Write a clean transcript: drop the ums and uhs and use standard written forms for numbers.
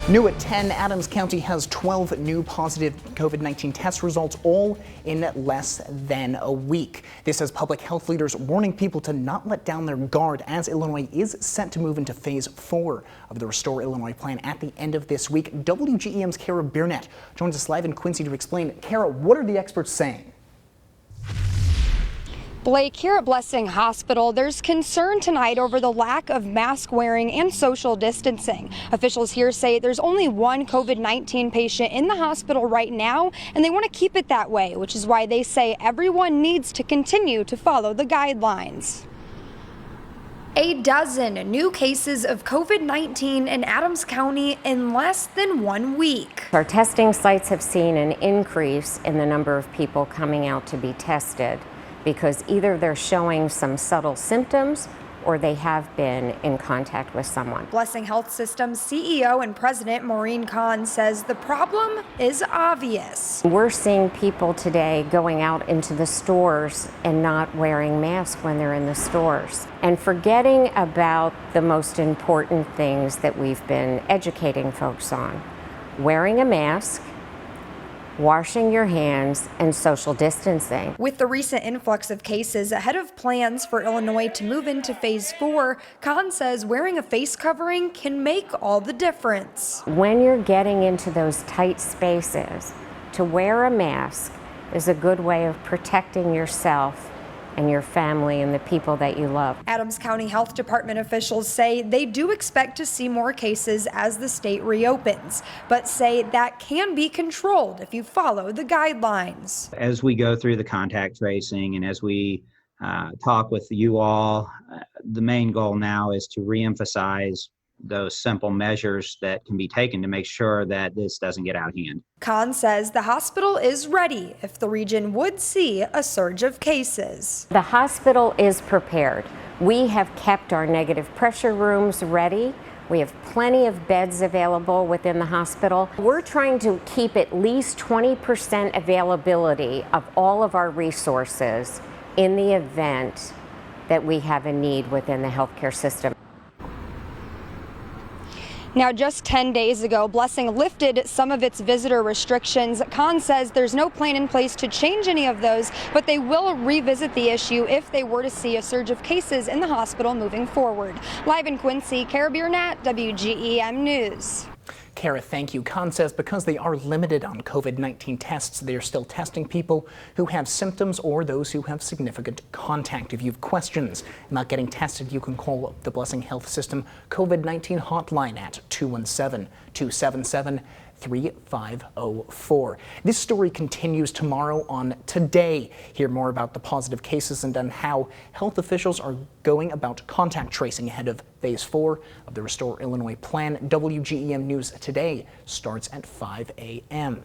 New at 10, Adams County has 12 new positive COVID-19 test results, all in less than a week. This has public health leaders warning people to not let down their guard as Illinois is set to move into phase 4 of the Restore Illinois plan at the end of this week. WGEM's Kara Burnett joins us live in Quincy to explain. Kara, what are the experts saying? Blake, here at Blessing Hospital, there's concern tonight over the lack of mask wearing and social distancing. Officials here say there's only one COVID-19 patient in the hospital right now, and they want to keep it that way, which is why they say everyone needs to continue to follow the guidelines. A dozen new cases of COVID-19 in Adams County in less than 1 week. Our testing sites have seen an increase in the number of people coming out to be tested, because either they're showing some subtle symptoms or they have been in contact with someone. Blessing Health System's CEO and President Maureen Kahn says the problem is obvious. We're seeing people today going out into the stores and not wearing masks when they're in the stores, and forgetting about the most important things that we've been educating folks on: wearing a mask, washing your hands, and social distancing. With the recent influx of cases ahead of plans for Illinois to move into phase 4, Kahn says wearing a face covering can make all the difference. When you're getting into those tight spaces, to wear a mask is a good way of protecting yourself and your family and the people that you love. Adams County Health Department officials say they do expect to see more cases as the state reopens, but say that can be controlled if you follow the guidelines. As we go through the contact tracing and as we talk with you all, the main goal now is to reemphasize those simple measures that can be taken to make sure that this doesn't get out of hand. Kahn says the hospital is ready if the region would see a surge of cases. The hospital is prepared. We have kept our negative pressure rooms ready. We have plenty of beds available within the hospital. We're trying to keep at least 20% availability of all of our resources in the event that we have a need within the healthcare system. Now, just 10 days ago, Blessing lifted some of its visitor restrictions. Kahn says there's no plan in place to change any of those, but they will revisit the issue if they were to see a surge of cases in the hospital moving forward. Live in Quincy, Kara Burnett, WGEM News. Kara, thank you. Kahn says because they are limited on COVID-19 tests, they are still testing people who have symptoms or those who have significant contact. If you have questions about getting tested, you can call the Blessing Health System COVID-19 hotline at 217-277-3504. This story continues tomorrow on Today. Hear more about the positive cases and then how health officials are going about contact tracing ahead of phase 4 of the Restore Illinois plan. WGEM News Today starts at 5 a.m.